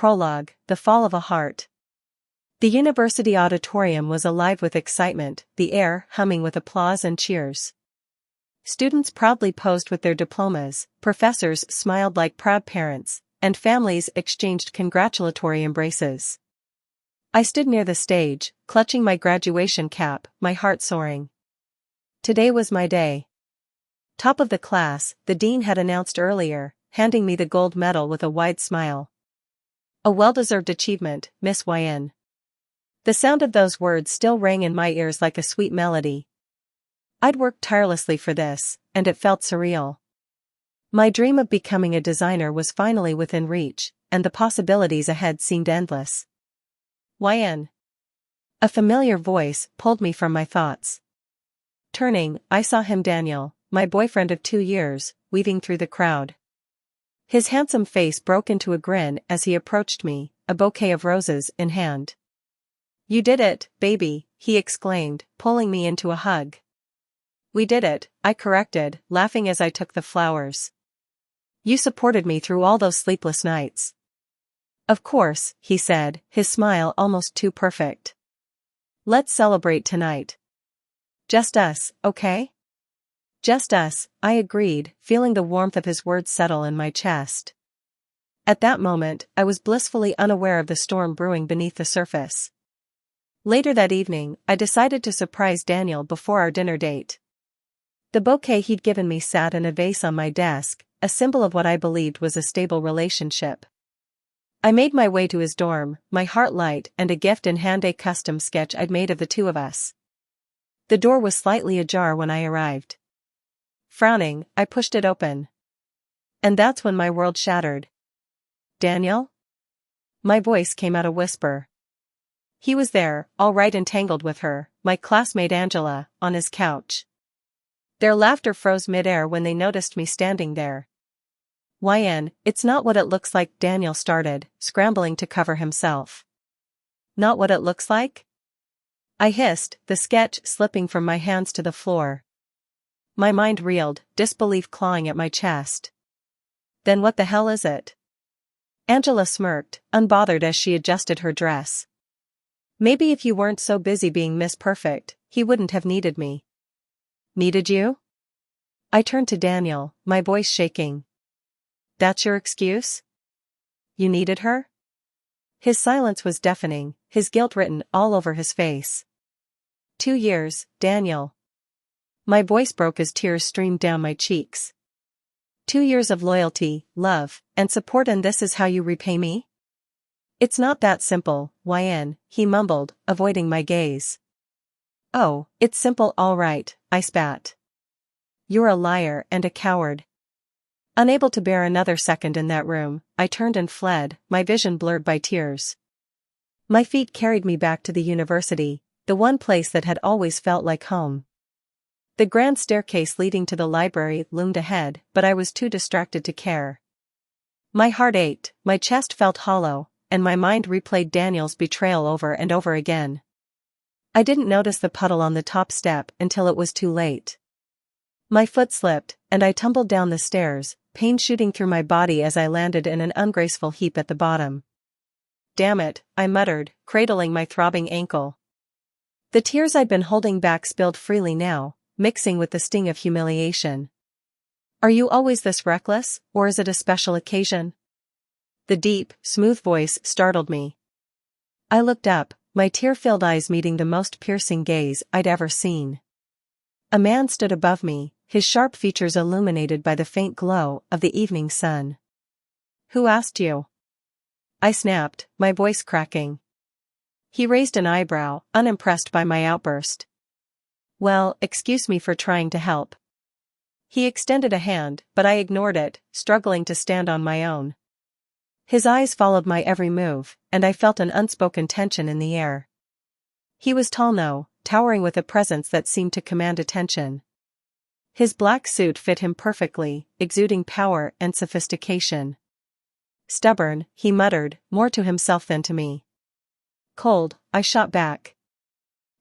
Prologue, The Fall of a Heart. The university auditorium was alive with excitement, the air humming with applause and cheers. Students proudly posed with their diplomas, professors smiled like proud parents, and families exchanged congratulatory embraces. I stood near the stage, clutching my graduation cap, my heart soaring. Today was my day. Top of the class, the dean had announced earlier, handing me the gold medal with a wide smile. A well-deserved achievement, Miss YN. The sound of those words still rang in my ears like a sweet melody. I'd worked tirelessly for this, and it felt surreal. My dream of becoming a designer was finally within reach, and the possibilities ahead seemed endless. YN. A familiar voice pulled me from my thoughts. Turning, I saw him, Daniel, my boyfriend of 2 years, weaving through the crowd. His handsome face broke into a grin as he approached me, a bouquet of roses in hand. "You did it, baby," he exclaimed, pulling me into a hug. "We did it," I corrected, laughing as I took the flowers. "You supported me through all those sleepless nights." "Of course," he said, his smile almost too perfect. "Let's celebrate tonight." "Just us, okay?" "Just us," I agreed, feeling the warmth of his words settle in my chest. At that moment, I was blissfully unaware of the storm brewing beneath the surface. Later that evening, I decided to surprise Daniel before our dinner date. The bouquet he'd given me sat in a vase on my desk, a symbol of what I believed was a stable relationship. I made my way to his dorm, my heart light, and a gift in hand, a custom sketch I'd made of the two of us. The door was slightly ajar when I arrived. Frowning, I pushed it open. And that's when my world shattered. "Daniel?" My voice came out a whisper. He was there, all right, entangled with her, my classmate Angela, on his couch. Their laughter froze mid-air when they noticed me standing there. "YN, it's not what it looks like," Daniel started, scrambling to cover himself. "Not what it looks like?" I hissed, the sketch slipping from my hands to the floor. My mind reeled, disbelief clawing at my chest. "Then what the hell is it?" Angela smirked, unbothered as she adjusted her dress. "Maybe if you weren't so busy being Miss Perfect, he wouldn't have needed me." "Needed you?" I turned to Daniel, my voice shaking. "That's your excuse? You needed her?" His silence was deafening, his guilt written all over his face. 2 years, Daniel. My voice broke as tears streamed down my cheeks. 2 years of loyalty, love, and support, and this is how you repay me? "It's not that simple, YN, he mumbled, avoiding my gaze. "Oh, it's simple, all right," I spat. "You're a liar and a coward." Unable to bear another second in that room, I turned and fled, my vision blurred by tears. My feet carried me back to the university, the one place that had always felt like home. The grand staircase leading to the library loomed ahead, but I was too distracted to care. My heart ached, my chest felt hollow, and my mind replayed Daniel's betrayal over and over again. I didn't notice the puddle on the top step until it was too late. My foot slipped, and I tumbled down the stairs, pain shooting through my body as I landed in an ungraceful heap at the bottom. "Damn it," I muttered, cradling my throbbing ankle. The tears I'd been holding back spilled freely now, mixing with the sting of humiliation. "Are you always this reckless, or is it a special occasion?" The deep, smooth voice startled me. I looked up, my tear-filled eyes meeting the most piercing gaze I'd ever seen. A man stood above me, his sharp features illuminated by the faint glow of the evening sun. "Who asked you?" I snapped, my voice cracking. He raised an eyebrow, unimpressed by my outburst. "Well, excuse me for trying to help." He extended a hand, but I ignored it, struggling to stand on my own. His eyes followed my every move, and I felt an unspoken tension in the air. He was tall now, towering with a presence that seemed to command attention. His black suit fit him perfectly, exuding power and sophistication. "Stubborn," he muttered, more to himself than to me. "Cold," I shot back.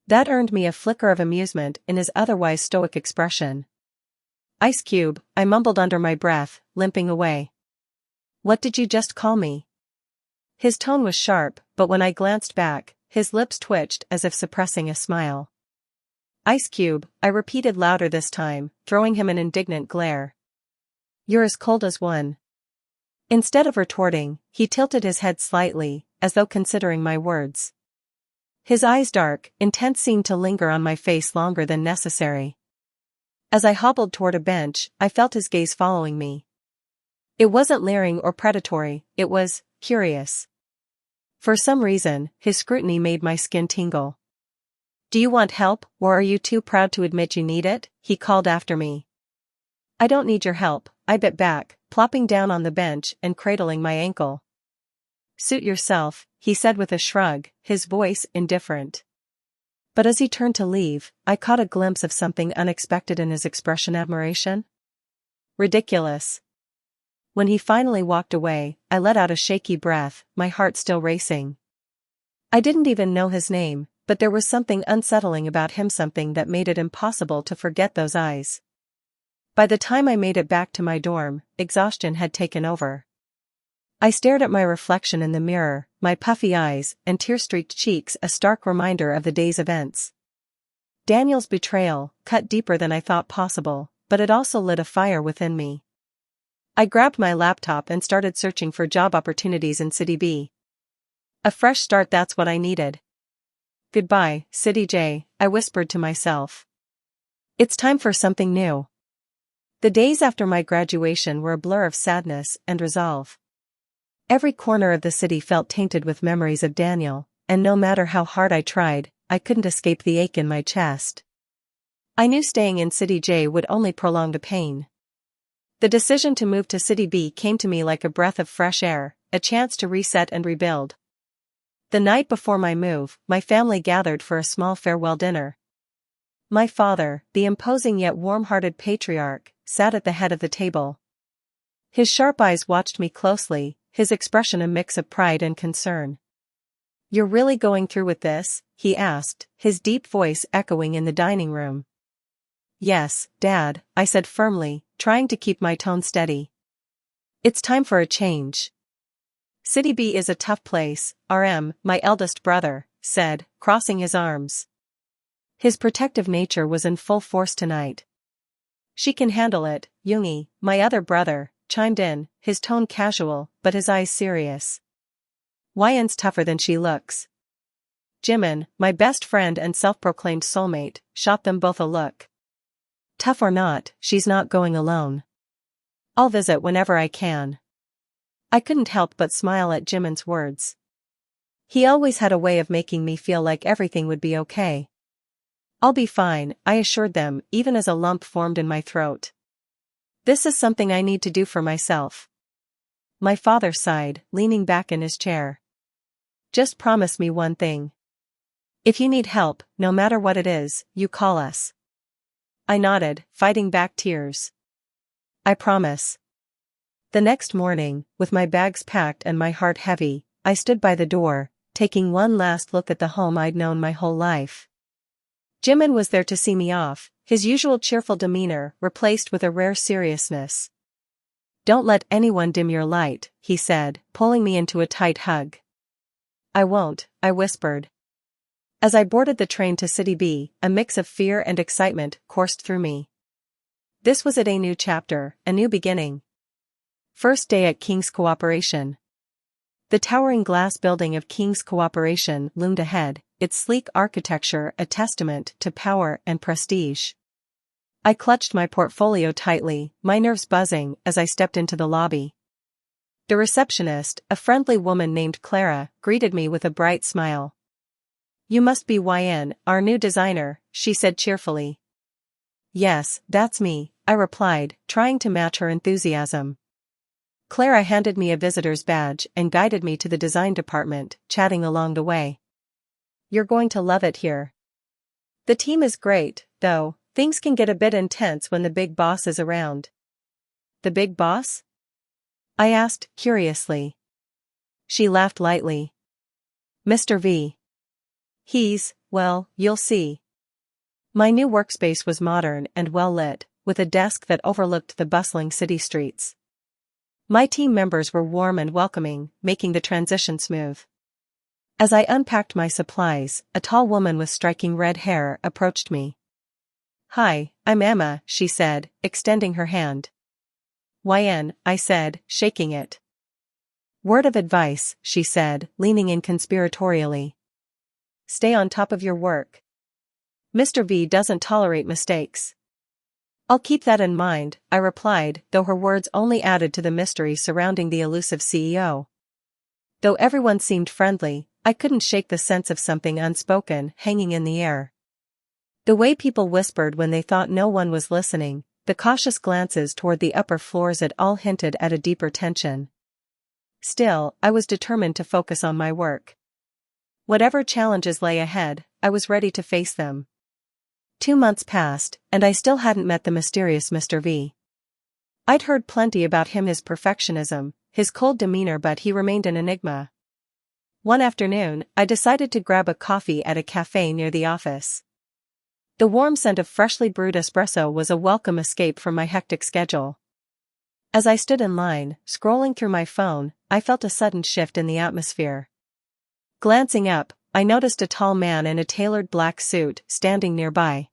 That earned me a flicker of amusement in his otherwise stoic expression. "Ice cube," I mumbled under my breath, limping away. "What did you just call me?" His tone was sharp, but when I glanced back, his lips twitched as if suppressing a smile. Ice Cube, I repeated louder this time, throwing him an indignant glare. You're as cold as one. Instead of retorting, he tilted his head slightly, as though considering my words. His eyes dark, intense seemed to linger on my face longer than necessary. As I hobbled toward a bench, I felt his gaze following me. It wasn't leering or predatory, it was curious. For some reason, his scrutiny made my skin tingle. Do you want help, or are you too proud to admit you need it? He called after me. I don't need your help, I bit back, plopping down on the bench and cradling my ankle. Suit yourself, he said with a shrug, his voice indifferent. But as he turned to leave, I caught a glimpse of something unexpected in his expression. Admiration? Ridiculous. When he finally walked away, I let out a shaky breath, my heart still racing. I didn't even know his name, but there was something unsettling about him, something that made it impossible to forget those eyes. By the time I made it back to my dorm, exhaustion had taken over. I stared at my reflection in the mirror, my puffy eyes and tear-streaked cheeks a stark reminder of the day's events. Daniel's betrayal cut deeper than I thought possible, but it also lit a fire within me. I grabbed my laptop and started searching for job opportunities in City B. A fresh start, that's what I needed. Goodbye, City J, I whispered to myself. It's time for something new. The days after my graduation were a blur of sadness and resolve. Every corner of the city felt tainted with memories of Daniel, and no matter how hard I tried, I couldn't escape the ache in my chest. I knew staying in City J would only prolong the pain. The decision to move to City B came to me like a breath of fresh air, a chance to reset and rebuild. The night before my move, my family gathered for a small farewell dinner. My father, the imposing yet warm-hearted patriarch, sat at the head of the table. His sharp eyes watched me closely, his expression a mix of pride and concern. You're really going through with this? He asked, his deep voice echoing in the dining room. Yes, Dad, I said firmly, trying to keep my tone steady. It's time for a change. City B is a tough place, RM, my eldest brother, said, crossing his arms. His protective nature was in full force tonight. She can handle it, Yoongi, my other brother, chimed in, his tone casual, but his eyes serious. Wyan's tougher than she looks. Jimin, my best friend and self-proclaimed soulmate, shot them both a look. Tough or not, she's not going alone. I'll visit whenever I can. I couldn't help but smile at Jimin's words. He always had a way of making me feel like everything would be okay. I'll be fine, I assured them, even as a lump formed in my throat. This is something I need to do for myself. My father sighed, leaning back in his chair. Just promise me one thing. If you need help, no matter what it is, you call us. I nodded, fighting back tears. I promise. The next morning, with my bags packed and my heart heavy, I stood by the door, taking one last look at the home I'd known my whole life. Jimin was there to see me off, his usual cheerful demeanor replaced with a rare seriousness. Don't let anyone dim your light, he said, pulling me into a tight hug. I won't, I whispered. As I boarded the train to City B, a mix of fear and excitement coursed through me. This was a new chapter, a new beginning. First day at King's Cooperation. The towering glass building of King's Cooperation loomed ahead, its sleek architecture a testament to power and prestige. I clutched my portfolio tightly, my nerves buzzing as I stepped into the lobby. The receptionist, a friendly woman named Clara, greeted me with a bright smile. You must be YN, our new designer, she said cheerfully. Yes, that's me, I replied, trying to match her enthusiasm. Clara handed me a visitor's badge and guided me to the design department, chatting along the way. You're going to love it here. The team is great, though, things can get a bit intense when the big boss is around. The big boss? I asked, curiously. She laughed lightly. Mr. V. Well, you'll see. My new workspace was modern and well lit, with a desk that overlooked the bustling city streets. My team members were warm and welcoming, making the transition smooth. As I unpacked my supplies, a tall woman with striking red hair approached me. "Hi, I'm Emma," she said, extending her hand. "YN," I said, shaking it. "Word of advice," she said, leaning in conspiratorially. "Stay on top of your work. Mr. V doesn't tolerate mistakes." "I'll keep that in mind," I replied, though her words only added to the mystery surrounding the elusive CEO. Though everyone seemed friendly, I couldn't shake the sense of something unspoken hanging in the air. The way people whispered when they thought no one was listening, the cautious glances toward the upper floors, it all hinted at a deeper tension. Still, I was determined to focus on my work. Whatever challenges lay ahead, I was ready to face them. 2 months passed, and I still hadn't met the mysterious Mr. V. I'd heard plenty about him, his perfectionism, his cold demeanor, but he remained an enigma. One afternoon, I decided to grab a coffee at a cafe near the office. The warm scent of freshly brewed espresso was a welcome escape from my hectic schedule. As I stood in line, scrolling through my phone, I felt a sudden shift in the atmosphere. Glancing up, I noticed a tall man in a tailored black suit standing nearby.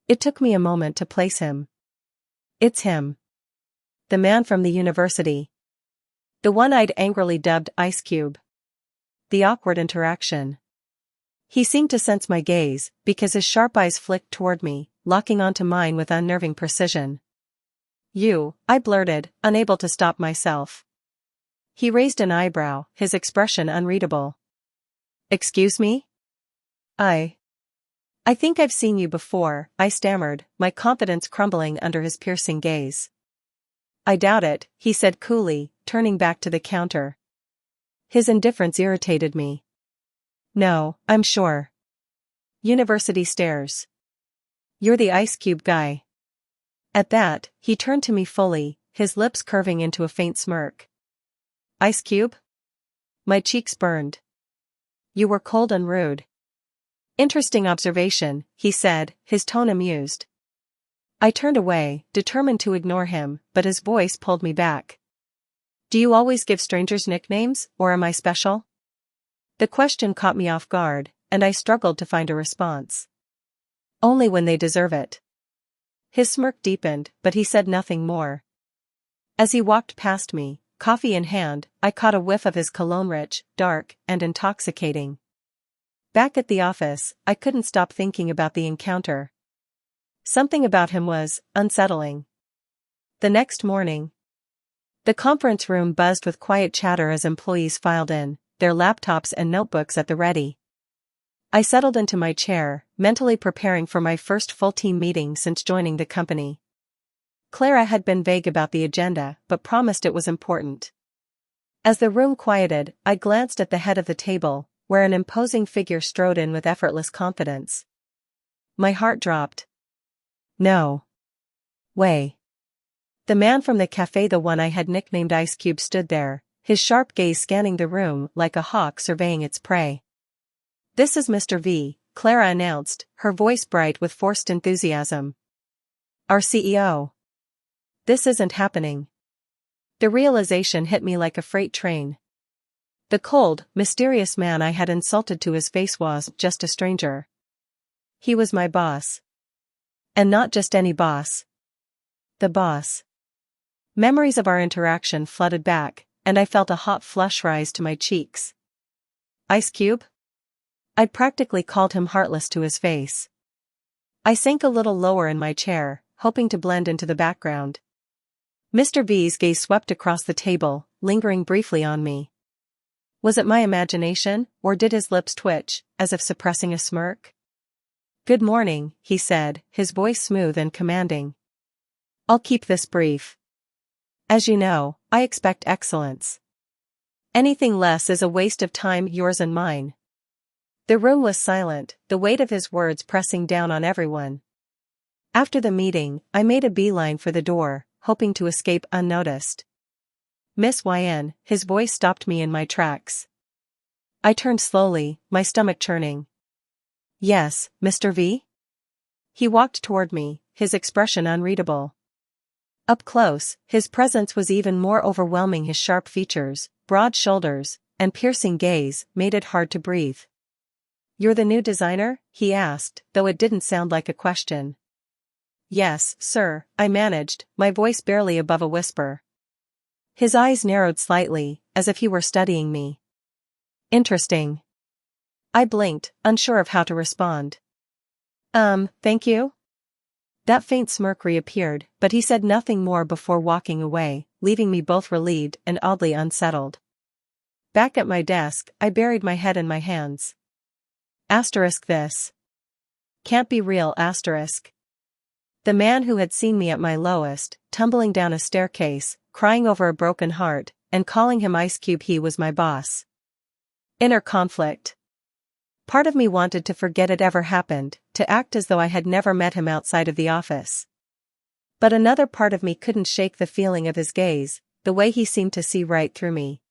It took me a moment to place him. It's him. The man from the university. The one I'd angrily dubbed Ice Cube. The awkward interaction. He seemed to sense my gaze, because his sharp eyes flicked toward me, locking onto mine with unnerving precision. "You," I blurted, unable to stop myself. He raised an eyebrow, his expression unreadable. "Excuse me? I think I've seen you before," I stammered, my confidence crumbling under his piercing gaze. "I doubt it," he said coolly, turning back to the counter. His indifference irritated me. "No, I'm sure. University stairs. You're the Ice Cube guy." At that, he turned to me fully, his lips curving into a faint smirk. "Ice Cube?" My cheeks burned. "You were cold and rude." "Interesting observation," he said, his tone amused. I turned away, determined to ignore him, but his voice pulled me back. "Do you always give strangers nicknames, or am I special?" The question caught me off guard, and I struggled to find a response. "Only when they deserve it." His smirk deepened, but he said nothing more. As he walked past me, coffee in hand, I caught a whiff of his cologne, rich, dark, and intoxicating. Back at the office, I couldn't stop thinking about the encounter. Something about him was unsettling. The next morning, the conference room buzzed with quiet chatter as employees filed in, their laptops and notebooks at the ready. I settled into my chair, mentally preparing for my first full team meeting since joining the company. Clara had been vague about the agenda, but promised it was important. As the room quieted, I glanced at the head of the table, where an imposing figure strode in with effortless confidence. My heart dropped. No way. The man from the cafe, the one I had nicknamed Ice Cube, stood there, his sharp gaze scanning the room like a hawk surveying its prey. "This is Mr. V," Clara announced, her voice bright with forced enthusiasm. "Our CEO." This isn't happening. The realization hit me like a freight train. The cold, mysterious man I had insulted to his face was just a stranger. He was my boss. And not just any boss. The boss. Memories of our interaction flooded back, and I felt a hot flush rise to my cheeks. Ice Cube? I'd practically called him heartless to his face. I sank a little lower in my chair, hoping to blend into the background. Mr. V's gaze swept across the table, lingering briefly on me. Was it my imagination, or did his lips twitch, as if suppressing a smirk? "Good morning," he said, his voice smooth and commanding. "I'll keep this brief. As you know, I expect excellence. Anything less is a waste of time, yours and mine." The room was silent, the weight of his words pressing down on everyone. After the meeting, I made a beeline for the door, hoping to escape unnoticed. "Miss YN," his voice stopped me in my tracks. I turned slowly, my stomach churning. "Yes, Mr. V?" He walked toward me, his expression unreadable. Up close, his presence was even more overwhelming. His sharp features, broad shoulders, and piercing gaze made it hard to breathe. "You're the new designer?" he asked, though it didn't sound like a question. "Yes, sir," I managed, my voice barely above a whisper. His eyes narrowed slightly, as if he were studying me. "Interesting." I blinked, unsure of how to respond. Thank you?" That faint smirk reappeared, but he said nothing more before walking away, leaving me both relieved and oddly unsettled. Back at my desk, I buried my head in my hands. This can't be real. The man who had seen me at my lowest, tumbling down a staircase, crying over a broken heart, and calling him Ice Cube, he was my boss. Inner conflict. Part of me wanted to forget it ever happened, to act as though I had never met him outside of the office. But another part of me couldn't shake the feeling of his gaze, the way he seemed to see right through me.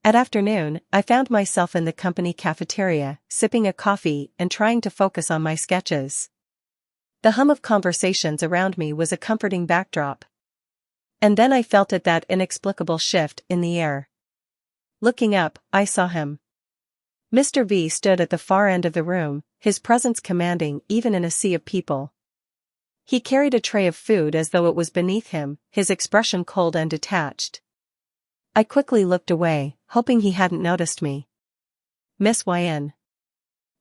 At afternoon, I found myself in the company cafeteria, sipping a coffee and trying to focus on my sketches. The hum of conversations around me was a comforting backdrop. And then I felt that inexplicable shift in the air. Looking up, I saw him. Mr. V stood at the far end of the room, his presence commanding even in a sea of people. He carried a tray of food as though it was beneath him, his expression cold and detached. I quickly looked away, hoping he hadn't noticed me. "Miss Yn."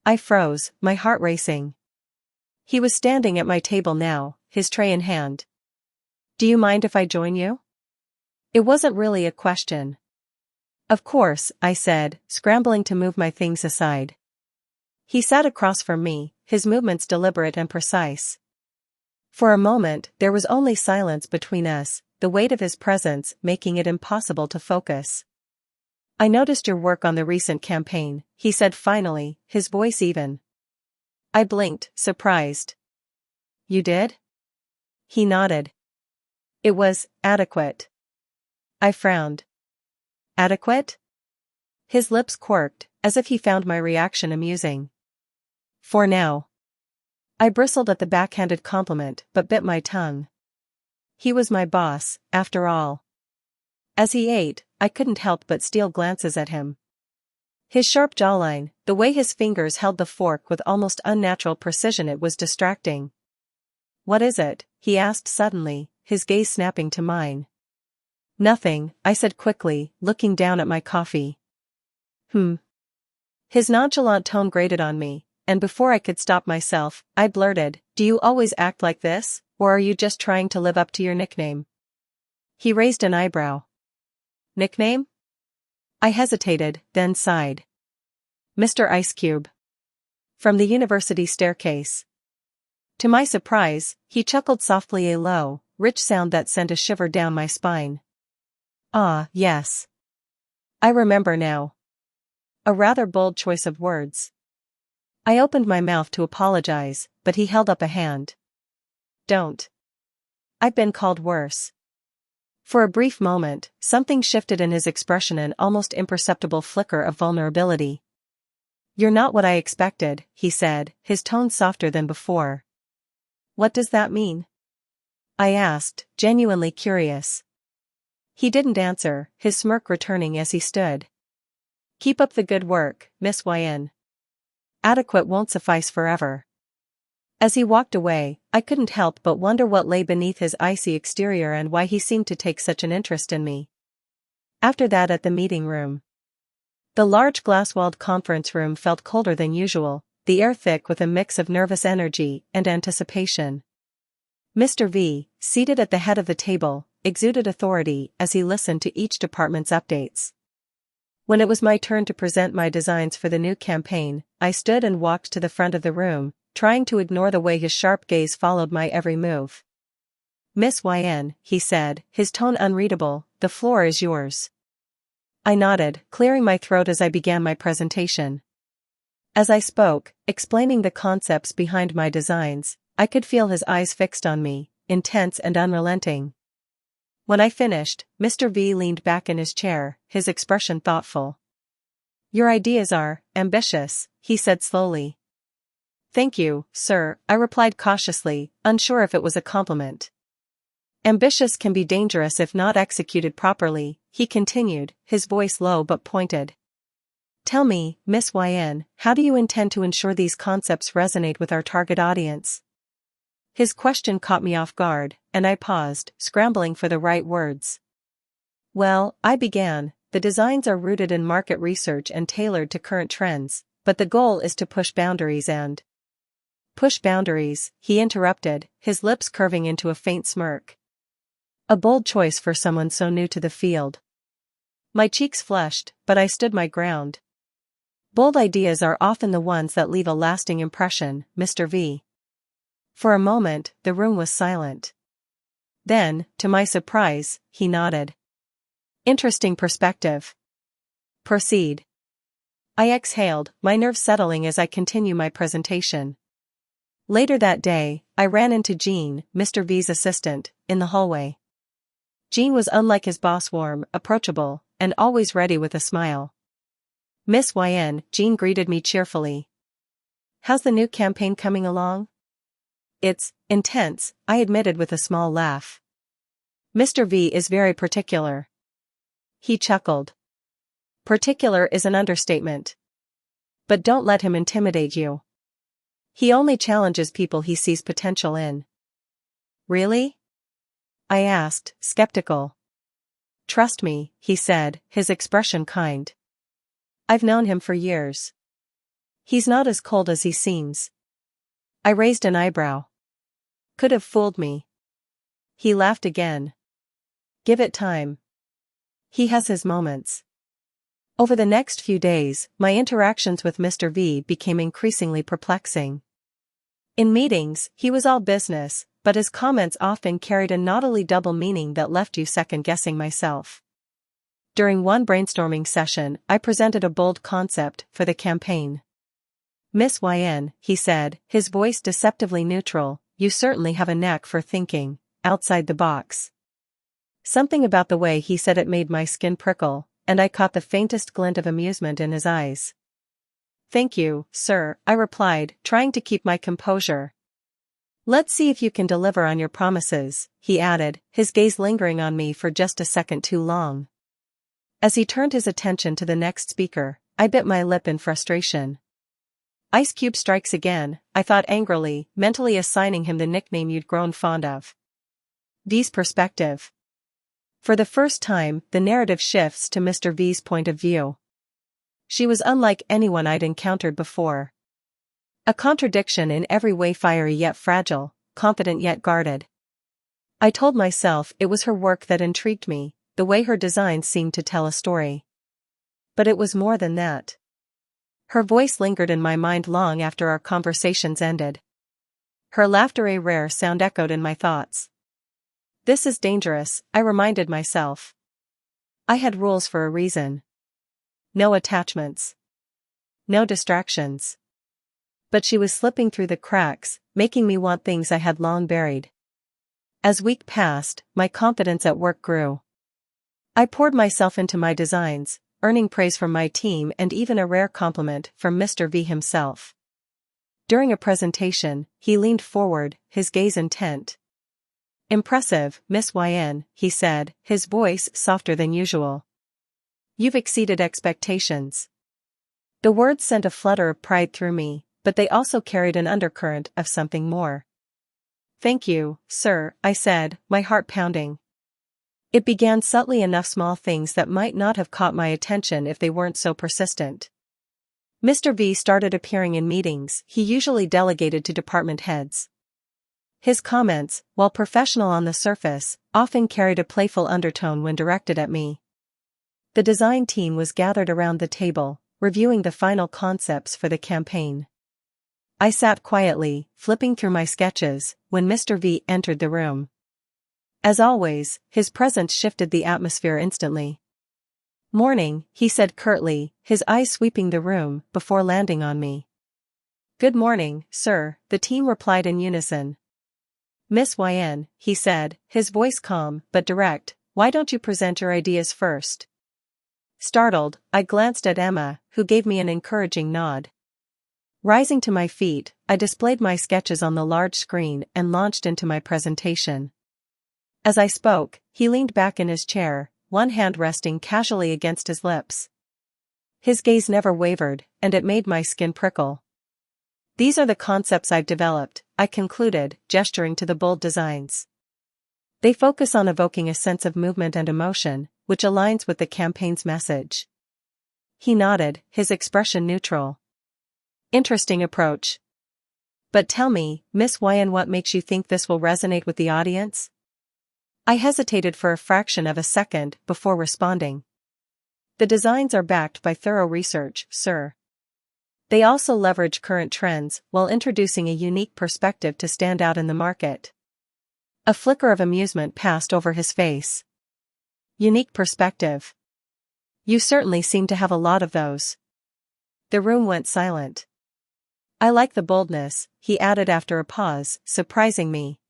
I froze, my heart racing. He was standing at my table now, his tray in hand. "Do you mind if I join you?" It wasn't really a question. "Of course," I said, scrambling to move my things aside. He sat across from me, his movements deliberate and precise. For a moment, there was only silence between us, the weight of his presence making it impossible to focus. "I noticed your work on the recent campaign," he said finally, his voice even. I blinked, surprised. "You did?" He nodded. "It was adequate." I frowned. "Adequate?" His lips quirked, as if he found my reaction amusing. "For now." I bristled at the backhanded compliment but bit my tongue. He was my boss, after all. As he ate, I couldn't help but steal glances at him. His sharp jawline, the way his fingers held the fork with almost unnatural precision, it was distracting. "What is it?" he asked suddenly, his gaze snapping to mine. "Nothing," I said quickly, looking down at my coffee. His nonchalant tone grated on me, and before I could stop myself, I blurted, "Do you always act like this, or are you just trying to live up to your nickname?" He raised an eyebrow. "Nickname?" I hesitated, then sighed. "Mr. Ice Cube. From the university staircase." To my surprise, he chuckled softly, a low, rich sound that sent a shiver down my spine. "Ah, yes. I remember now." A rather bold choice of words. I opened my mouth to apologize, but he held up a hand. "Don't. I've been called worse." For a brief moment, something shifted in his expression, an almost imperceptible flicker of vulnerability. "You're not what I expected," he said, his tone softer than before. "What does that mean?" I asked, genuinely curious. He didn't answer, his smirk returning as he stood. "Keep up the good work, Miss Yn. Adequate won't suffice forever." As he walked away, I couldn't help but wonder what lay beneath his icy exterior and why he seemed to take such an interest in me. After that, at the meeting room. The large glass-walled conference room felt colder than usual, the air thick with a mix of nervous energy and anticipation. Mr. V, seated at the head of the table, exuded authority as he listened to each department's updates. When it was my turn to present my designs for the new campaign, I stood and walked to the front of the room, trying to ignore the way his sharp gaze followed my every move. "Miss Yn," he said, his tone unreadable, "the floor is yours." I nodded, clearing my throat as I began my presentation. As I spoke, explaining the concepts behind my designs, I could feel his eyes fixed on me, intense and unrelenting. When I finished, Mr. V leaned back in his chair, his expression thoughtful. "Your ideas are ambitious," he said slowly. "Thank you, sir," I replied cautiously, unsure if it was a compliment. Ambitious can be dangerous if not executed properly, he continued, his voice low but pointed. Tell me, Miss YN, how do you intend to ensure these concepts resonate with our target audience? His question caught me off guard, and I paused, scrambling for the right words. Well, I began, the designs are rooted in market research and tailored to current trends, but the goal is to push boundaries and... Push boundaries, he interrupted, his lips curving into a faint smirk. A bold choice for someone so new to the field. My cheeks flushed, but I stood my ground. Bold ideas are often the ones that leave a lasting impression, Mr. V. For a moment, the room was silent. Then, to my surprise, he nodded. Interesting perspective. Proceed. I exhaled, my nerves settling as I continue my presentation. Later that day, I ran into Jean, Mr. V's assistant, in the hallway. Jean was unlike his boss, warm, approachable, and always ready with a smile. Miss YN, Jean greeted me cheerfully. How's the new campaign coming along? It's intense, I admitted with a small laugh. Mr. V is very particular. He chuckled. Particular is an understatement. But don't let him intimidate you. He only challenges people he sees potential in. Really? I asked, skeptical. Trust me, he said, his expression kind. I've known him for years. He's not as cold as he seems. I raised an eyebrow. Could have fooled me. He laughed again. Give it time. He has his moments. Over the next few days, my interactions with Mr. V became increasingly perplexing. In meetings, he was all business, but his comments often carried a naughtily double meaning that left you second-guessing myself. During one brainstorming session, I presented a bold concept for the campaign. Miss YN, he said, his voice deceptively neutral, you certainly have a knack for thinking outside the box. Something about the way he said it made my skin prickle, and I caught the faintest glint of amusement in his eyes. Thank you, sir, I replied, trying to keep my composure. Let's see if you can deliver on your promises, he added, his gaze lingering on me for just a second too long. As he turned his attention to the next speaker, I bit my lip in frustration. Ice Cube strikes again, I thought angrily, mentally assigning him the nickname you'd grown fond of. V's perspective. For the first time, the narrative shifts to Mr. V's point of view. She was unlike anyone I'd encountered before. A contradiction in every way, fiery yet fragile, confident yet guarded. I told myself it was her work that intrigued me, the way her designs seemed to tell a story. But it was more than that. Her voice lingered in my mind long after our conversations ended. Her laughter, a rare sound, echoed in my thoughts. This is dangerous, I reminded myself. I had rules for a reason. No attachments. No distractions. But she was slipping through the cracks, making me want things I had long buried. As week passed, my confidence at work grew. I poured myself into my designs, earning praise from my team and even a rare compliment from Mr. V himself. During a presentation, he leaned forward, his gaze intent. Impressive, Miss YN, he said, his voice softer than usual. You've exceeded expectations. The words sent a flutter of pride through me, but they also carried an undercurrent of something more. Thank you, sir, I said, my heart pounding. It began subtly enough, small things that might not have caught my attention if they weren't so persistent. Mr. V started appearing in meetings he usually delegated to department heads. His comments, while professional on the surface, often carried a playful undertone when directed at me. The design team was gathered around the table, reviewing the final concepts for the campaign. I sat quietly, flipping through my sketches, when Mr. V entered the room. As always, his presence shifted the atmosphere instantly. Morning, he said curtly, his eyes sweeping the room before landing on me. Good morning, sir, the team replied in unison. Miss YN, he said, his voice calm but direct, why don't you present your ideas first? Startled, I glanced at Emma, who gave me an encouraging nod. Rising to my feet, I displayed my sketches on the large screen and launched into my presentation. As I spoke, he leaned back in his chair, one hand resting casually against his lips. His gaze never wavered, and it made my skin prickle. These are the concepts I've developed, I concluded, gesturing to the bold designs. They focus on evoking a sense of movement and emotion, which aligns with the campaign's message. He nodded, his expression neutral. Interesting approach. But tell me, Miss Wyan, what makes you think this will resonate with the audience? I hesitated for a fraction of a second before responding. The designs are backed by thorough research, sir. They also leverage current trends while introducing a unique perspective to stand out in the market. A flicker of amusement passed over his face. Unique perspective. You certainly seem to have a lot of those. The room went silent. I like the boldness, he added after a pause, surprising me.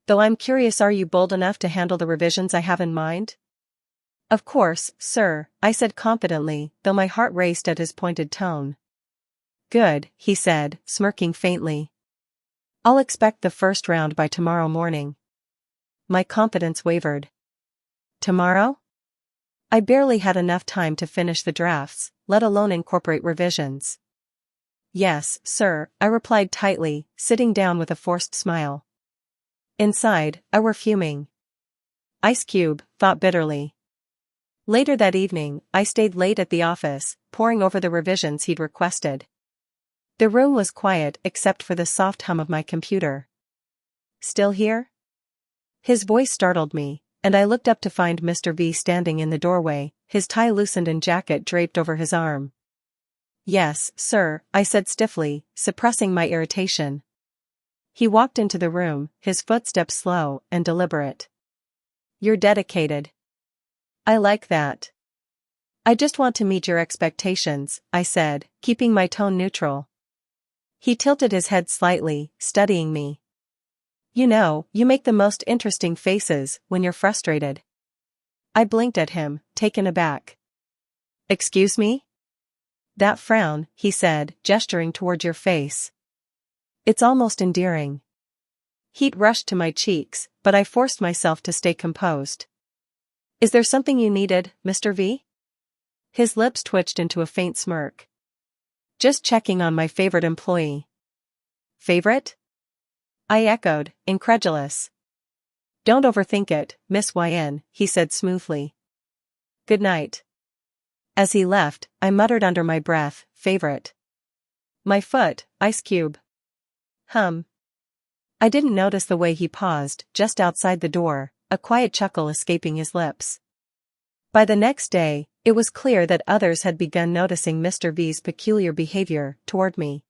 Though I'm curious, are you bold enough to handle the revisions I have in mind? Of course, sir, I said confidently, though my heart raced at his pointed tone. Good, he said, smirking faintly. I'll expect the first round by tomorrow morning. My confidence wavered. Tomorrow? I barely had enough time to finish the drafts, let alone incorporate revisions. Yes, sir, I replied tightly, sitting down with a forced smile. Inside, I were fuming. Ice Cube thought bitterly. Later that evening, I stayed late at the office, poring over the revisions he'd requested. The room was quiet except for the soft hum of my computer. Still here? His voice startled me, and I looked up to find Mr. V standing in the doorway, his tie loosened and jacket draped over his arm. Yes, sir, I said stiffly, suppressing my irritation. He walked into the room, his footsteps slow and deliberate. You're dedicated. I like that. I just want to meet your expectations, I said, keeping my tone neutral. He tilted his head slightly, studying me. You know, you make the most interesting faces when you're frustrated. I blinked at him, taken aback. Excuse me? That frown, he said, gesturing toward your face. It's almost endearing. Heat rushed to my cheeks, but I forced myself to stay composed. Is there something you needed, Mr. V? His lips twitched into a faint smirk. Just checking on my favorite employee. Favorite? I echoed, incredulous. Don't overthink it, Miss Wyan, he said smoothly. Good night. As he left, I muttered under my breath, favorite. My foot, Ice Cube. I didn't notice the way he paused, just outside the door, a quiet chuckle escaping his lips. By the next day, it was clear that others had begun noticing Mr. V's peculiar behavior toward me.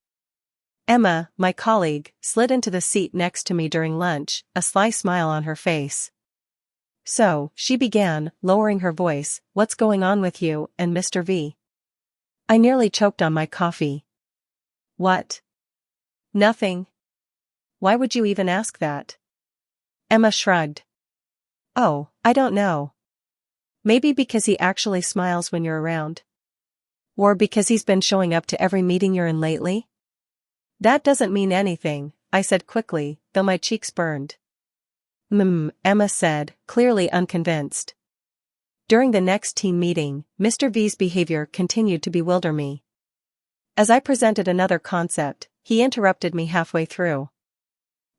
Emma, my colleague, slid into the seat next to me during lunch, a sly smile on her face. So, she began, lowering her voice, what's going on with you and Mr. V? I nearly choked on my coffee. What? Nothing. Why would you even ask that? Emma shrugged. Oh, I don't know. Maybe because he actually smiles when you're around. Or because he's been showing up to every meeting you're in lately? That doesn't mean anything, I said quickly, though my cheeks burned. Emma said, clearly unconvinced. During the next team meeting, Mr. V's behavior continued to bewilder me. As I presented another concept, he interrupted me halfway through.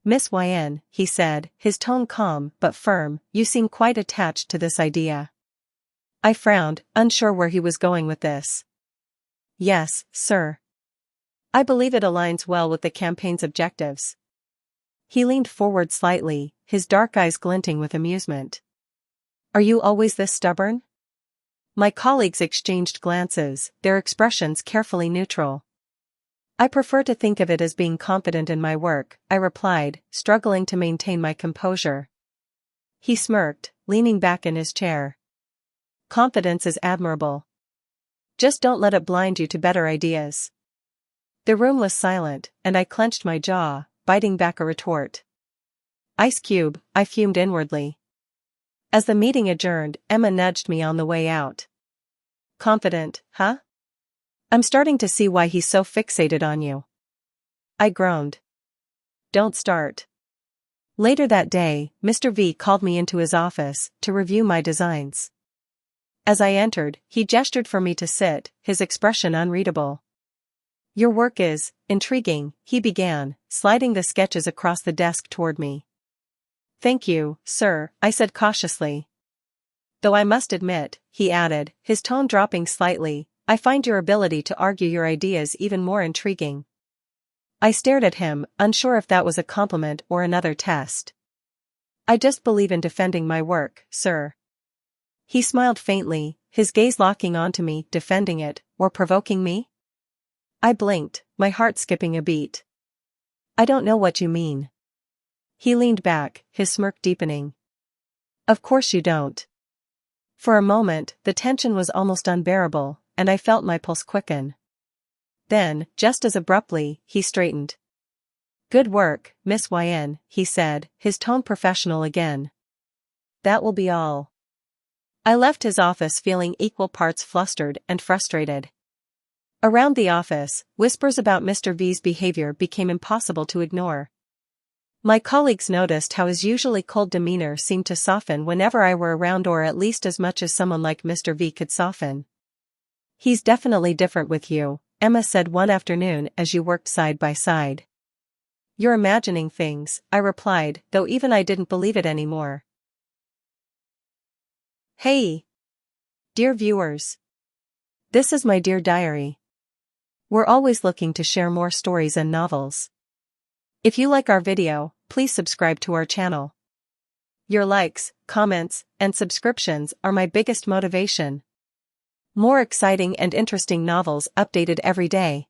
Miss Wyan, he said, his tone calm but firm, you seem quite attached to this idea. I frowned, unsure where he was going with this. Yes, sir. I believe it aligns well with the campaign's objectives. He leaned forward slightly, his dark eyes glinting with amusement. Are you always this stubborn? My colleagues exchanged glances, their expressions carefully neutral. I prefer to think of it as being confident in my work, I replied, struggling to maintain my composure. He smirked, leaning back in his chair. Confidence is admirable. Just don't let it blind you to better ideas. The room was silent, and I clenched my jaw, biting back a retort. Ice Cube, I fumed inwardly. As the meeting adjourned, Emma nudged me on the way out. Confident, huh? I'm starting to see why he's so fixated on you. I groaned. Don't start. Later that day, Mr. V called me into his office to review my designs. As I entered, he gestured for me to sit, his expression unreadable. "Your work is intriguing," he began, sliding the sketches across the desk toward me. "Thank you, sir," I said cautiously. "Though I must admit," he added, his tone dropping slightly, "I find your ability to argue your ideas even more intriguing." I stared at him, unsure if that was a compliment or another test. "I just believe in defending my work, sir." He smiled faintly, his gaze locking onto me. "Defending it, or provoking me?" I blinked, my heart skipping a beat. "I don't know what you mean." He leaned back, his smirk deepening. "Of course you don't." For a moment, the tension was almost unbearable, and I felt my pulse quicken. Then, just as abruptly, he straightened. "Good work, Miss YN, he said, his tone professional again. "That will be all." I left his office feeling equal parts flustered and frustrated. Around the office, whispers about Mr. V's behavior became impossible to ignore. My colleagues noticed how his usually cold demeanor seemed to soften whenever I were around, or at least as much as someone like Mr. V could soften. "He's definitely different with you," Emma said one afternoon as you worked side by side. "You're imagining things," I replied, though even I didn't believe it anymore. Hey! Dear viewers! This is my dear diary. We're always looking to share more stories and novels. If you like our video, please subscribe to our channel. Your likes, comments, and subscriptions are my biggest motivation. More exciting and interesting novels updated every day.